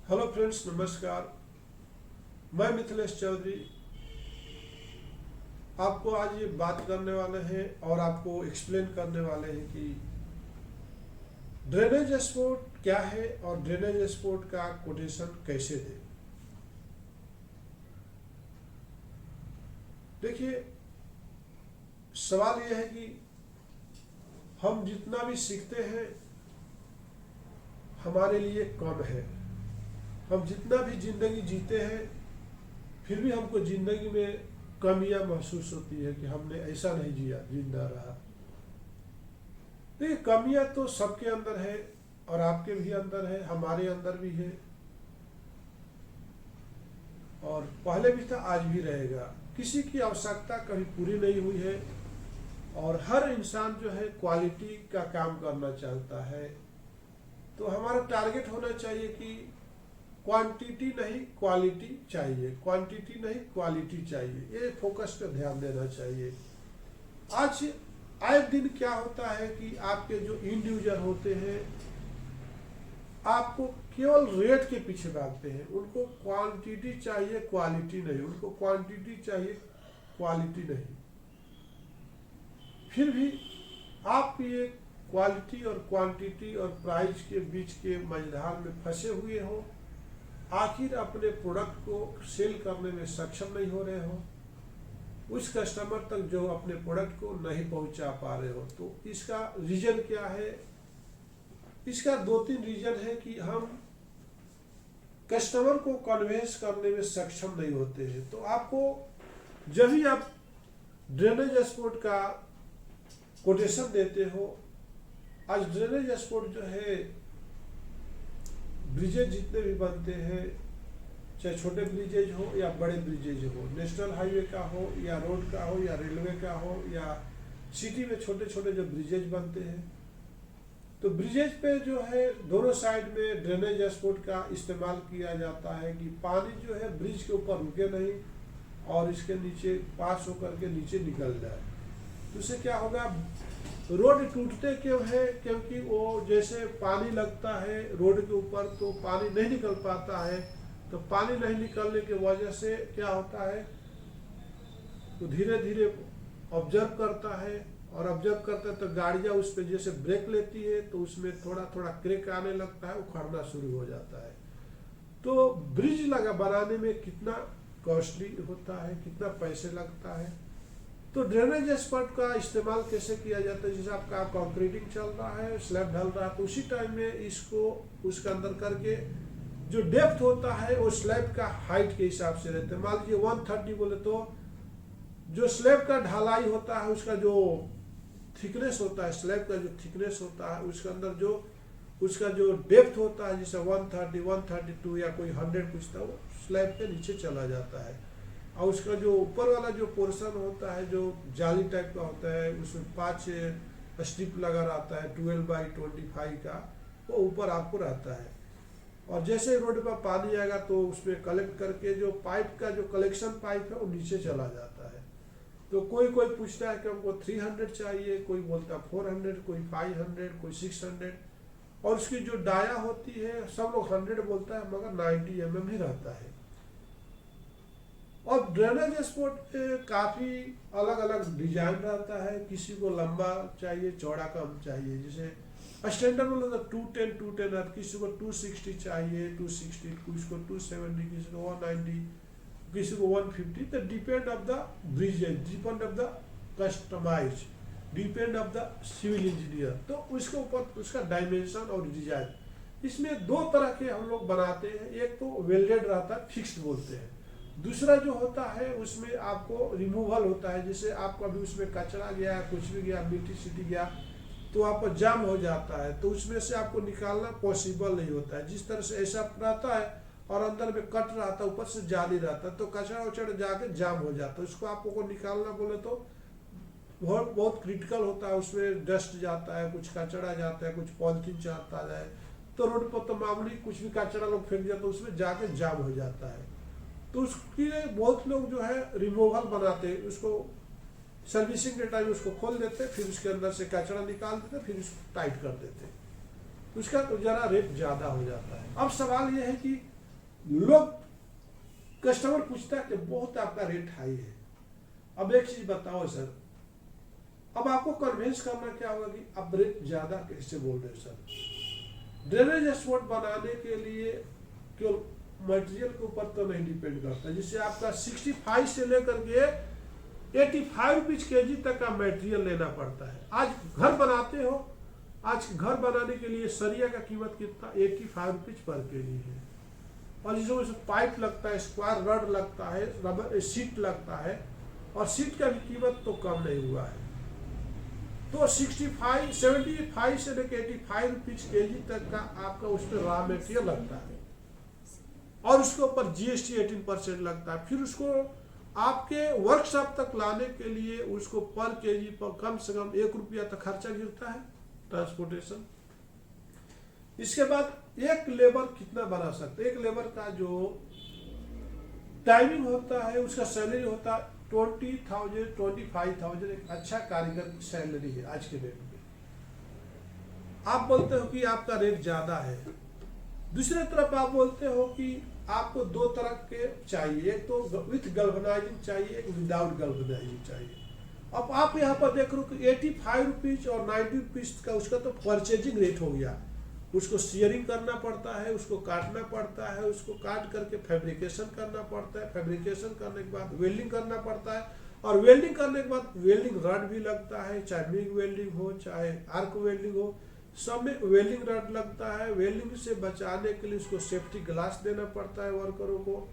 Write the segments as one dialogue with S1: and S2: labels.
S1: Hello friends, नमस्कार। मैं मिथिलेश चौधरी आपको आज ये बात करने वाले हैं और आपको एक्सप्लेन करने वाले हैं कि ड्रेनेज स्पोर्ट क्या है और ड्रेनेज स्पोर्ट का कोटेशन कैसे दें। देखिए, सवाल यह है कि हम जितना भी सीखते हैं हमारे लिए कम है। हम जितना भी जिंदगी जीते हैं फिर भी हमको जिंदगी में कमियां महसूस होती है कि हमने ऐसा नहीं जिंदा रहा। देखिए, कमियां तो सबके अंदर है और आपके भी अंदर है, हमारे अंदर भी है और पहले भी था, आज भी रहेगा। किसी की आवश्यकता कभी पूरी नहीं हुई है और हर इंसान जो है क्वालिटी का काम करना चाहता है। तो हमारा टारगेट होना चाहिए कि क्वांटिटी नहीं क्वालिटी चाहिए, क्वांटिटी नहीं क्वालिटी चाहिए। ये फोकस पे ध्यान देना चाहिए। आज आए दिन क्या होता है कि आपके जो इंड यूजर होते हैं आपको केवल रेट के पीछे भागते हैं। उनको क्वांटिटी चाहिए, क्वालिटी नहीं। उनको क्वांटिटी चाहिए, क्वालिटी नहीं। फिर भी आप ये क्वालिटी और क्वांटिटी और प्राइस के बीच के मझधार में फंसे हुए हो। आखिर अपने प्रोडक्ट को सेल करने में सक्षम नहीं हो रहे हो, उस कस्टमर तक जो अपने प्रोडक्ट को नहीं पहुंचा पा रहे हो। तो इसका रीजन क्या है? इसका 2-3 रीजन है कि हम कस्टमर को कन्वेंस करने में सक्षम नहीं होते हैं। तो आपको जब भी आप ड्रेनेज स्पोर्ट का कोटेशन देते हो, आज ड्रेनेज स्पोर्ट जो है ब्रिजेज जितने भी बनते हैं, चाहे छोटे ब्रिजेज हो या बड़े ब्रिजेज हो, नेशनल हाईवे का हो या रोड का हो या रेलवे का हो या सिटी में छोटे छोटे जो ब्रिजेज बनते हैं, तो ब्रिजेज पे जो है दोनों साइड में ड्रेनेज स्पोर्ट का इस्तेमाल किया जाता है कि पानी जो है ब्रिज के ऊपर रुके नहीं और इसके नीचे पास होकर के नीचे निकल जाए। तो उससे क्या होगा, रोड टूटते क्यों है? क्योंकि वो जैसे पानी लगता है रोड के ऊपर तो पानी नहीं निकल पाता है। तो पानी नहीं निकलने की वजह से क्या होता है, तो धीरे धीरे ऑब्जर्व करता है और ऑब्जर्व करता है तो गाड़ियां उस पर जैसे ब्रेक लेती है तो उसमें थोड़ा थोड़ा क्रैक आने लगता है, उखड़ना शुरू हो जाता है। तो ब्रिज बनाने में कितना कॉस्टली होता है, कितना पैसे लगता है। तो ड्रेनेज स्पोर्ट का इस्तेमाल कैसे किया जाता है? जैसे आपका कंक्रीटिंग चल रहा है, स्लैब ढल रहा है, तो उसी टाइम में इसको उसके अंदर करके जो डेप्थ होता है वो स्लैब का हाइट के हिसाब से रहता है। मान लीजिए 130 बोले तो जो स्लैब का ढलाई होता है उसका जो थिकनेस होता है, स्लैब का जो थिकनेस होता है उसके अंदर जो उसका जो डेप्थ होता है, जैसे 130, 132 या कोई 100 कुछ था, वो स्लैब के नीचे चला जाता है। और उसका जो ऊपर वाला जो पोर्शन होता है जो जाली टाइप का होता है, उसमें 5 स्ट्रिप लगा रहता है 12x25 का, वो ऊपर आपको रहता है। और जैसे रोड पर पानी आएगा तो उसमें कलेक्ट करके जो पाइप का जो कलेक्शन पाइप है वो नीचे चला जाता है। तो कोई पूछता है कि हमको 300 चाहिए, कोई बोलता है 400, कोई 500, कोई 600। और उसकी जो डाया होती है सब लोग 100 बोलता है मगर 90 mm ही रहता है। और ड्रेनेज स्पोर्ट काफ़ी अलग अलग डिजाइन रहता है। किसी को लंबा चाहिए, चौड़ा कम चाहिए। जैसे स्टैंडर्ड में तो 210 है, किसी को 260 चाहिए, 260, किसी को 270, किसी को 190, किसी को 150। तो depend of the bridge, depend of the customise, depend of the civil engineer. तो उसके ऊपर उसका डायमेंशन और डिजाइन। इसमें 2 तरह के हम लोग बनाते हैं। एक तो वेल्डेड रहता है, फिक्स्ड बोलते हैं। दूसरा जो होता है उसमें आपको रिमूवल होता है। जैसे आपको अभी उसमें कचरा गया, कुछ भी गया, मिट्टी सीटी गया तो आपको जाम हो जाता है, तो उसमें से आपको निकालना पॉसिबल नहीं होता है। जिस तरह से ऐसा रहता है और अंदर में कट रहता है, ऊपर से जाली रहता है, तो कचरा उचड़ जाके जाम हो जाता है। उसको आपको निकालना बोले तो बहुत क्रिटिकल होता है। उसमें डस्ट जाता है, कुछ कचरा जाता है, कुछ पॉलिथीन जाता है। तो रोड पर तो मामूली कुछ भी कचरा लोग फेंक दिया तो उसमें जाके जाम हो जाता है। तो उसके लिए बहुत लोग जो है रिमूवल बनाते हैं, उसको सर्विसिंग के टाइम उसको खोल देते, फिर उसके अंदर से कचरा निकाल देते, फिर उसको टाइट कर देते। उसका जरा रेट ज़्यादा हो जाता है। अब सवाल यह है कि लोग कस्टमर पूछता है कि बहुत आपका रेट हाई है। अब एक चीज बताओ सर, अब आपको कन्विंस करना क्या होगा कि अब रेट ज्यादा कैसे बोल रहे हो सर। ड्रेनेज एक्सपोर्ट बनाने के लिए केवल मटेरियल के ऊपर तो नहीं डिपेंड करता, जिससे आपका 65 से लेकर के 85 रुपीज केजी तक का मटेरियल लेना पड़ता है। आज घर बनाते हो, आज घर बनाने के लिए सरिया का कीमत कितना 85 रुपीज पर केजी है, और जिसमें पाइप लगता है, स्क्वायर रड लगता है, रबर सीट लगता है, और सीट का भी कीमत तो कम नहीं हुआ है। तो 75 से लेकर 85 रुपीज केजी तक का आपका उस पर रॉ मेटेरियल लगता है, और उसके ऊपर जीएसटी 18% लगता है। फिर उसको आपके वर्कशॉप तक लाने के लिए उसको पर केजी पर कम से कम 1 रुपया तक खर्चा गिरता है ट्रांसपोर्टेशन। इसके बाद एक लेबर कितना बना सकते हैं, एक लेबर का जो टाइमिंग होता है, उसका सैलरी होता है 20,000 25,000, एक अच्छा कारीगर की सैलरी है आज के डेट में। आप बोलते हो कि आपका रेट ज्यादा है, दूसरी तरफ आप बोलते हो कि आपको दो तरह के चाहिए, एक तो विथ गल्वनाइजिंग चाहिए, एक विदाउट गल्वनाइजिंग चाहिए। अब आप यहाँ पर देख रहे हो कि 85 रुपीज और 90 रुपीज का उसका तो परचेजिंग रेट हो गया। उसको शेयरिंग करना पड़ता है, उसको काटना पड़ता है, उसको काट करके फैब्रिकेशन करना पड़ता है, फैब्रिकेशन करने के बाद वेल्डिंग करना पड़ता है, और वेल्डिंग करने के बाद वेल्डिंग रड भी लगता है, चाहे मिग वेल्डिंग हो चाहे आर्क वेल्डिंग हो, सब में वेल्डिंग रड लगता है। वेल्डिंग से बचाने के लिए उसको सेफ्टी ग्लास देना पड़ता है वर्करों को।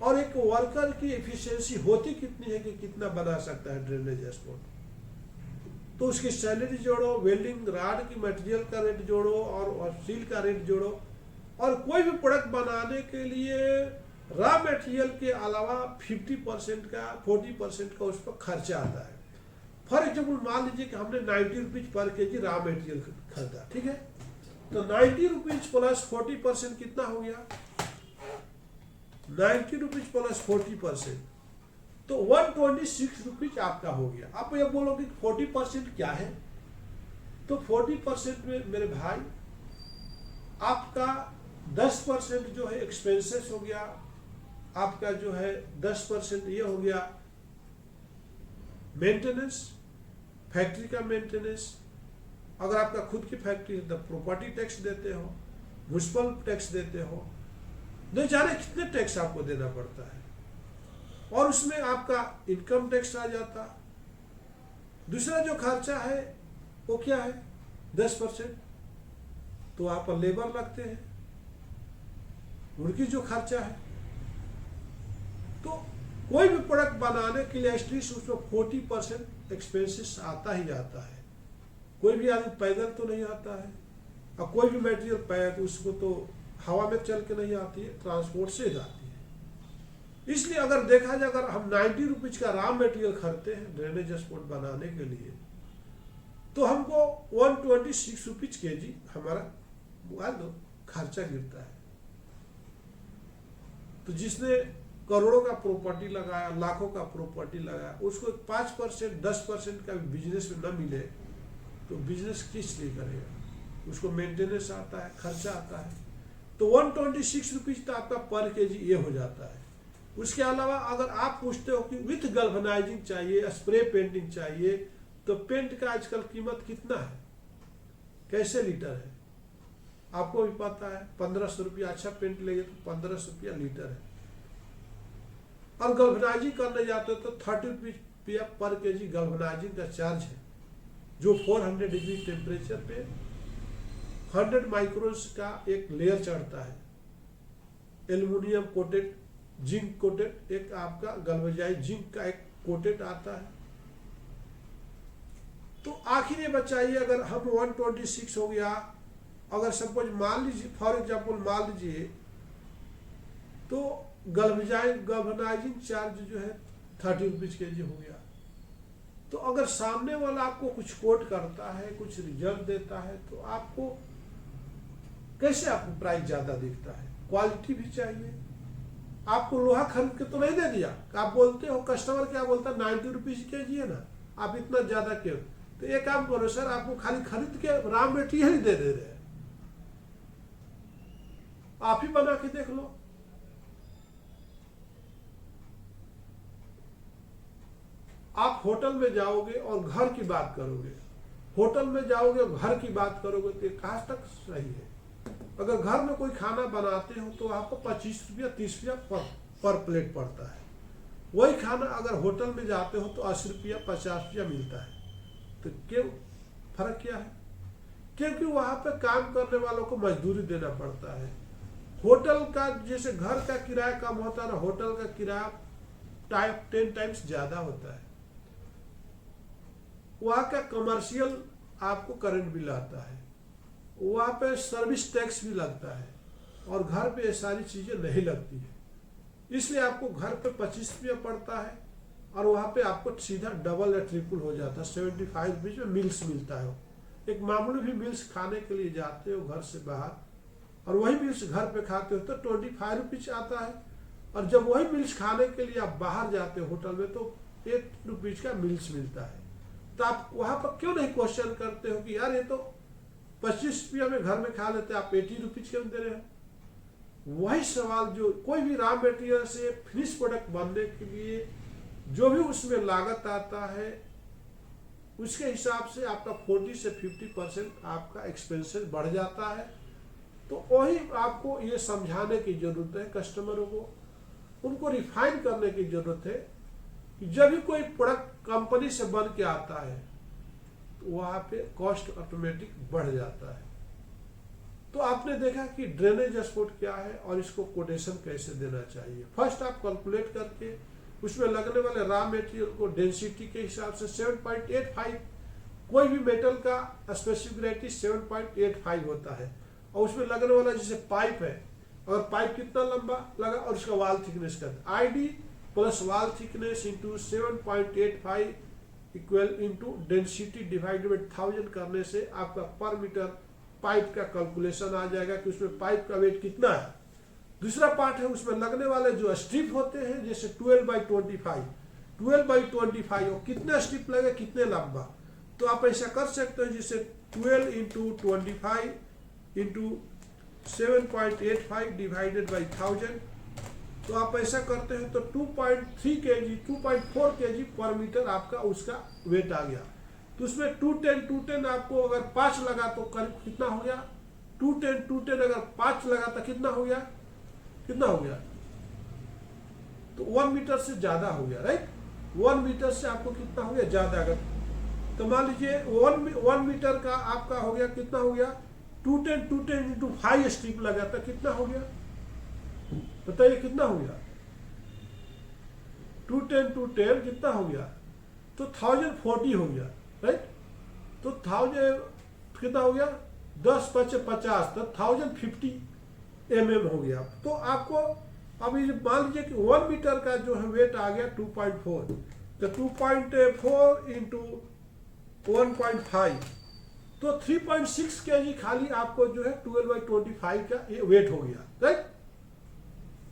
S1: और एक वर्कर की एफिशिएंसी होती कितनी है कि कितना बना सकता है ड्रेनेज एक्सपोर्ट, तो उसकी सैलरी जोड़ो, वेल्डिंग रॉड की मटेरियल का रेट जोड़ो, और स्टील का रेट जोड़ो। और कोई भी प्रोडक्ट बनाने के लिए रॉ मटेरियल के अलावा 50% का 40% का उस पर खर्चा आता है। फॉर एग्जाम्पल मान लीजिए कि हमने 90 rupees per KG raw material खरीदा, ठीक है, तो 90 रुपीज प्लस 40% कितना हो गया, 90 रुपीज प्लस 40%, तो 126 रुपीज आपका हो गया। आप ये बोलोगे 40% क्या है, तो 40% में मेरे भाई आपका 10% जो है एक्सपेंसेस हो गया, आपका जो है 10% ये हो गया मेंटेनेंस, फैक्ट्री का मेंटेनेंस। अगर आपका खुद की फैक्ट्री है तो प्रॉपर्टी टैक्स देते हो, म्युनिसिपल टैक्स देते हो, नहीं जाने कितने टैक्स आपको देना पड़ता है, और उसमें आपका इनकम टैक्स आ जाता। दूसरा जो खर्चा है वो क्या है 10%, तो आप लेबर लगते हैं, उनकी जो खर्चा है। तो कोई भी प्रोडक्ट बनाने के लिए एटलीस्ट उसमें 40% एक्सपेंसेस आता ही आता है। कोई भी आदमी पैदल तो नहीं आता है, और कोई भी मटेरियल पैदल उसको तो हवा में चल के नहीं आती है, ट्रांसपोर्ट से जाती है। इसलिए अगर देखा जाए, अगर हम 90 रुपीज का रॉ मटेरियल खरीदते हैं ड्रेनेज एक्सपोर्ट बनाने के लिए, तो हमको 126 रुपीज केजी हमारा खर्चा गिरता है। तो जिसने करोड़ों का प्रॉपर्टी लगाया, लाखों का प्रॉपर्टी लगाया, उसको 5% 10% का बिजनेस में न मिले तो बिजनेस किस लिए करेगा, उसको मेंटेनेंस आता है, खर्चा आता है। तो 126 रुपीज तो आपका पर केजी ये हो जाता है। उसके अलावा अगर आप पूछते हो कि विथ गल्वनाइजिंग चाहिए, स्प्रे पेंटिंग चाहिए, तो पेंट का आजकल कीमत कितना है, कैसे लीटर है, आपको भी पता है। 1500 रुपया अच्छा पेंट लेंगे तो 1500 रुपया लीटर है, और गल्वनाइजिंग करने जाते हो तो 30 रुपया पर केजी गल्वनाइजिंग का चार्ज है, जो 400 डिग्री टेम्परेचर पे 100 माइक्रोन्स का एक लेयर चढ़ता है, एल्युमिनियम कोटेड, जिंक कोटेड, एक आपका गल्वेजाइज जिंक का एक कोटेड आता है। तो आखिर ये बताइए, अगर हम 126 हो गया, अगर सपोज मान लीजिए, फॉर एग्जाम्पल मान लीजिए, तो गल्वेनाइजिंग चार्ज जो है 30 रुपीज केजी हो गया। तो अगर सामने वाला आपको कुछ कोट करता है, कुछ रिजल्ट देता है, तो आपको कैसे आपको प्राइस ज्यादा दिखता है। क्वालिटी भी चाहिए। आपको लोहा खरीद के तो नहीं दे दिया, आप बोलते हो, कस्टमर क्या बोलता है 90 रुपीज केजी है ना, आप इतना ज्यादा क्यों। तो एक काम करो सर, आपको खाली खरीद के रॉ मटेरियल ही दे रहे हैं, आप ही बना के देख लो, होटल में जाओगे और घर की बात करोगे, होटल में जाओगे और घर की बात करोगे तो कहाँ तक सही है? अगर घर में कोई खाना बनाते हो तो आपको 25 रुपया 30 रुपया पर प्लेट पड़ता है। वही खाना अगर होटल में जाते हो तो 80 रुपया 50 रुपया मिलता है। तो क्यों फर्क क्या है? क्योंकि वहां पे काम करने वालों को मजदूरी देना पड़ता है। होटल का जैसे घर का किराया कम होता है ना, होटल का किराया 10 टाइम्स ज्यादा होता है। वहां का कमर्शियल आपको करंट बिल आता है, वहां पे सर्विस टैक्स भी लगता है, और घर पे ये सारी चीजें नहीं लगती है। इसलिए आपको घर पे 25 रुपया पड़ता है और वहां पे आपको सीधा डबल या ट्रिपल हो जाता है। 75 रुपीज में मिल्स मिलता है। एक मामूली भी मिल्स खाने के लिए जाते हो घर से बाहर और वही मिल्स घर पे खाते हो तो 25 रुपीज आता है, और जब वही मिल्स खाने के लिए आप बाहर जाते हो होटल में तो 8 रुपीज का मिल्स मिलता है। तो आप वहां पर क्यों नहीं क्वेश्चन करते हो कि यार ये तो 25 रुपया में घर में खा लेते, आप 80 रुपीज क्यों दे रहे हो? वही सवाल जो कोई भी रॉ मटेरियल से फिनिश प्रोडक्ट बनने के लिए जो भी उसमें लागत आता है उसके हिसाब से आपका 40 से 50% आपका एक्सपेंसेस बढ़ जाता है। तो वही आपको ये समझाने की जरूरत है कस्टमरों को, उनको रिफाइन करने की जरूरत है कि जब भी कोई प्रोडक्ट कंपनी से बन के आता है तो वहां पे कॉस्ट ऑटोमेटिक बढ़ जाता है। तो आपने देखा कि ड्रेनेज स्पॉट क्या है और इसको कोटेशन कैसे देना चाहिए। फर्स्ट आप कैलकुलेट करके उसमें लगने वाले रॉ मटेरियल को डेंसिटी के हिसाब से 7.85, कोई भी मेटल का स्पेसिफिक ग्रेविटी 7.85 होता है, और उसमें लगने वाला जैसे पाइप है, और पाइप कितना लंबा लगा और उसका वाल थिकनेस का आईडी प्लस वाल thickness into 7.85 equal into density divided by 1000 करने से आपका पर मीटर पाइप का कैलकुलेशन आ जाएगा कि उसमें पाइप का वेट कितना है। दूसरा पार्ट है उसमें लगने वाले जो स्ट्रिप होते हैं जैसे 12/25 और कितना स्ट्रिप लगे कितने लंबा, तो आप ऐसा कर सकते हो जैसे 12 इंटू 25 इंटू 7.85 डिवाइडेड बाई 1000। तो आप ऐसा करते हैं तो 2.3 kg 2.4 kg पर मीटर आपका उसका वेट आ गया। तो उसमें 210 आपको अगर 5 लगा तो करीब कितना हो गया? 210 अगर 5 लगा तो कितना हो गया? तो 1 मीटर से ज्यादा हो गया, राइट? 1 मीटर से आपको कितना हो गया? ज्यादा। अगर तो मान लीजिए 1 मीटर का आपका हो गया, कितना हो गया? 210 इंटू 5 स्ट्रिप लगा तो कितना हो गया? बताइए कितना हो गया? 210 कितना हो गया? तो 1040 हो गया, राइट? तो 1000 कितना हो गया? 10 × 50 तो 1050 mm हो गया। तो आपको अब ये मान लीजिए कि 1 मीटर का जो है वेट आ गया 2.4, तो 2.4 इंटू 1.5 तो 3.6 kg खाली आपको जो है 12/25 का ये वेट हो गया, राइट?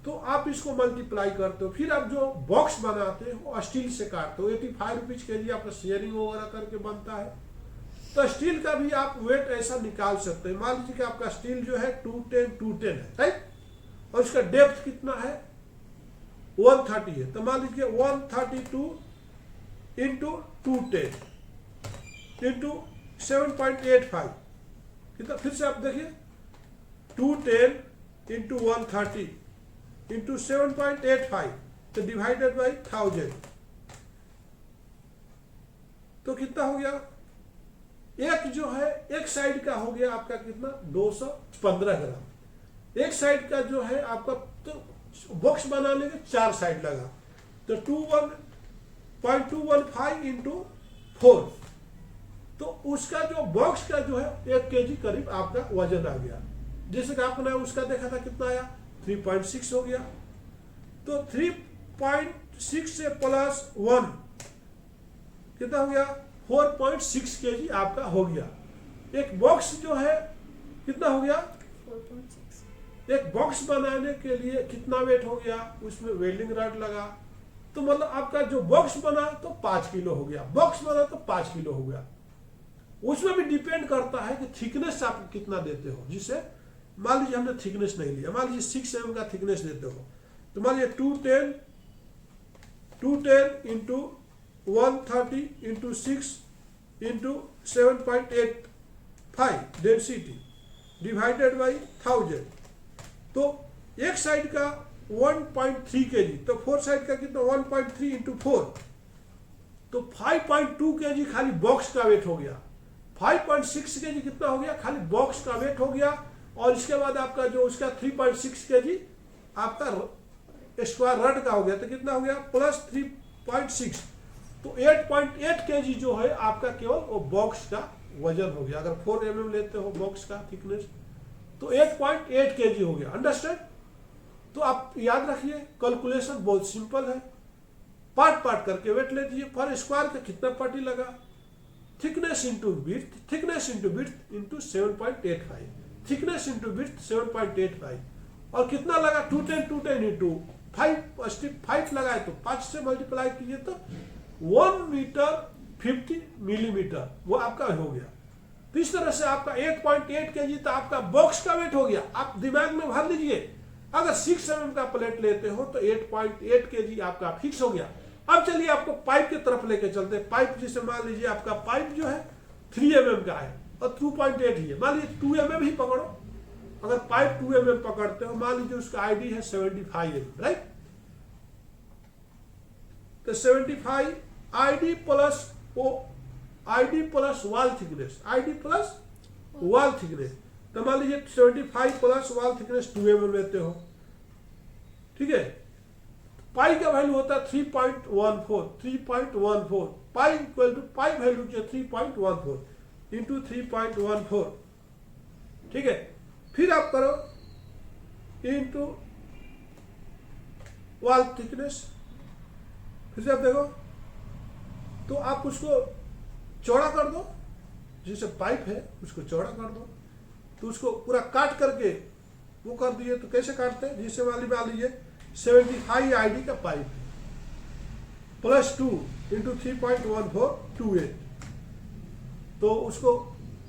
S1: तो आप इसको मल्टीप्लाई करते हो, फिर आप जो बॉक्स बनाते हो स्टील से काटते हो, 85 रुपीज के जी आपका शेयरिंग वगैरह करके बनता है। तो स्टील का भी आप वेट ऐसा निकाल सकते हैं। मान लीजिए कि आपका स्टील जो है 210 है, राइट? और उसका डेप्थ कितना है? 130 है। तो मान लीजिए 132 इंटू 210 इंटू 7.85 कितना? फिर से आप देखिए 210 इंटू 130 इंटू 7.85 तो डिवाइडेड बाई 1000 तो कितना हो गया? एक जो है एक साइड का हो गया आपका कितना? 215 ग्राम। एक साइड का जो है आपका, तो बॉक्स बनाने के 4 साइड लगा तो 21.215 इंटू 4 तो उसका जो बॉक्स का जो है 1 kg करीब आपका वजन आ गया। जैसे कि आपने उसका देखा था कितना आया? 3.6 हो गया। तो 3.6 से प्लस 1 कितना हो गया? 4.6 kg आपका हो गया। एक बॉक्स जो है कितना हो गया? 4.6। एक बॉक्स बनाने के लिए कितना वेट हो गया? उसमें वेल्डिंग रॉड लगा तो मतलब आपका जो बॉक्स बना तो 5 किलो हो गया, बॉक्स बना तो 5 किलो हो गया। उसमें भी डिपेंड करता है कि थिकनेस आप कितना देते हो। जिससे मान लीजिए हमने थिकनेस नहीं लिया, मान लीजिए 6 mm का थिकनेस देते हो तो मान लीजिए 210 into 130 into 6 into 7.85 density divided by 1000। तो एक साइड का 1.3 kg, तो 4 साइड का कितना 1.3 इंटू 4, तो 5.2 kg खाली बॉक्स का वेट हो गया। 5.6 kg कितना हो गया, खाली बॉक्स का वेट हो गया। और इसके बाद आपका जो उसका 3.6 kg आपका स्क्वायर रड का हो गया, तो कितना हो गया प्लस 3.6, तो 8.8 kg जो है आपका केवल वो बॉक्स का वजन हो गया। अगर 4 mm लेते हो बॉक्स का थिकनेस तो 8.8 kg हो गया। अंडरस्टैंड? तो आप याद रखिए कैलकुलेशन बहुत सिंपल है, पार्ट पार्ट करके वेट ले लीजिए। पर स्क्वायर का कितना पार्टी लगा, thickness into width, thickness into width into 7.85, thickness into width 7.85, और कितना लगा 210 इंटू 5 लगाए तो 5 से मल्टीप्लाई कीजिए तो 1 मीटर 50 मिलीमीटर वो आपका हो गया। तो इस तरह से आपका 8.8 kg तो आपका बॉक्स का वेट हो गया। आप दिमाग में भर लीजिए, अगर 6 mm का प्लेट लेते हो तो 8.8 kg आपका फिक्स हो गया। अब चलिए आपको पाइप की तरफ लेके चलते हैं। पाइप जिसे मान लीजिए आपका पाइप जो है 3 mm का है और 2.8 ही है, मान लीजिए 2 mm ही पकड़ो। अगर पाइप 2 mm पकड़ते हो, मान लीजिए उसका आईडी है 75 mm, राइट? तो 75 आईडी प्लस वो ID plus wall thickness, ID plus wall thickness, तो मान लीजिए 75 प्लस वॉल थिकनेस 2 mm लेते हो, ठीक है? पाई का वैल्यू होता है 3.14, pi equal to pi value जो 3.14 इंटू 3.14, ठीक है? फिर आप करो इंटू वॉल थिकनेस, फिर से आप देखो तो आप उसको चौड़ा कर दो, जैसे पाइप है उसको चौड़ा कर दो, तो उसको पूरा काट करके वो कर दिए। तो कैसे काटते हैं, जिससे मान लीजिए 75 आईडी का पाइप प्लस 2 इंटू 3.14 28, तो उसको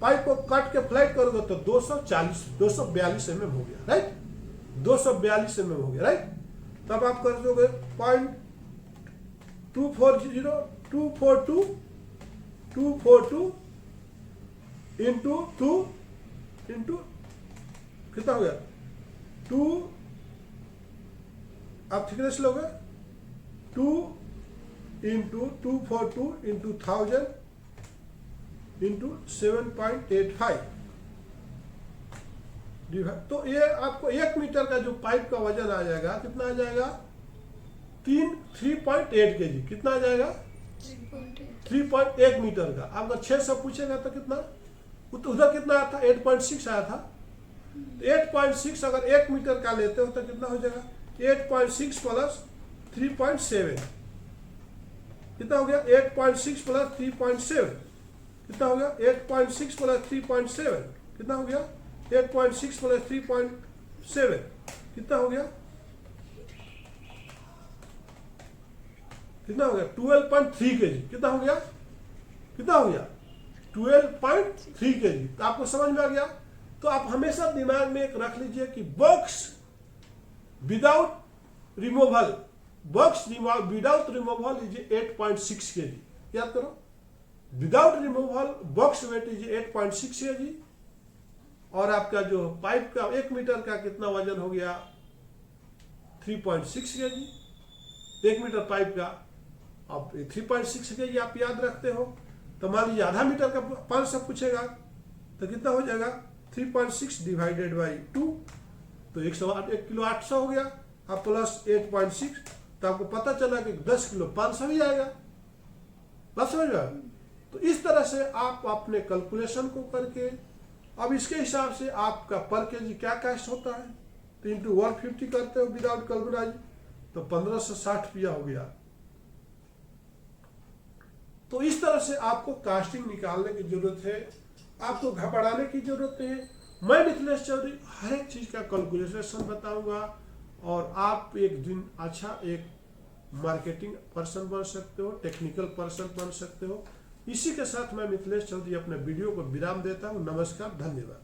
S1: पाइप को काट के फ्लैट करोगे तो 242 mm हो गया, राइट? 242 mm हो गया, राइट? तब आप कर दोगे 242 इंटू 2 इंटू कितना हो गया 2, आप थिकनेस लोगे 2 इंटू 242 इंटू 1000 इंटू 7.85, तो ये आपको 1 मीटर का जो पाइप का वजन आ जाएगा, कितना आ जाएगा 3.8 kg, कितना आ जाएगा 3.1 मीटर का। अगर 6 से पूछेगा तो कितना, उधर कितना आया था 8.6 आया था, 8.6 अगर 1 मीटर का लेते हो तो कितना हो जाएगा 8.6 प्लस 3.7, कितना हो गया 8.6 प्लस 3.7, कितना हो गया 8.6 प्लस 3.7, कितना हो गया 8.6 प्लस 3.7, कितना हो गया 12.3 kg, कितना हो गया 12.3 kg। तो आपको समझ में आ गया? तो आप हमेशा दिमाग में एक रख लीजिए कि box without removal is 8.6 kg, याद करो, without removal box weight is 8.6 kg, और आपका जो पाइप का 1 मीटर का कितना वजन हो गया 3.6 kg, 1 मीटर पाइप का। अब 3.6 kg आप याद रखते हो, तो मान लीजिए आधा मीटर का 500 पूछेगा तो कितना हो जाएगा 3.6 डिवाइडेड बाई 2, तो 1 किलो 800 हो गया। अब प्लस 8.6, तो आपको पता चला कि 10 किलो 500 ही आएगा। बात समझ में? तो इस तरह से आप अपने कैलकुलेशन को करके, अब इसके हिसाब से आपका पर केजी क्या कॉस्ट होता है, तो इंटू 150 करते हो विदाउट कैलकुलेटर, तो 1560 रुपया हो गया। तो इस तरह से आपको कास्टिंग निकालने की जरूरत है, आपको घबराने की जरूरत नहीं है। मैं मिथिलेश चौधरी हर एक चीज का कैलकुलेशन बताऊंगा, और आप एक दिन अच्छा एक मार्केटिंग पर्सन बन सकते हो, टेक्निकल पर्सन बन सकते हो। इसी के साथ मैं मिथिलेश चौधरी अपने वीडियो को विराम देता हूं। नमस्कार, धन्यवाद।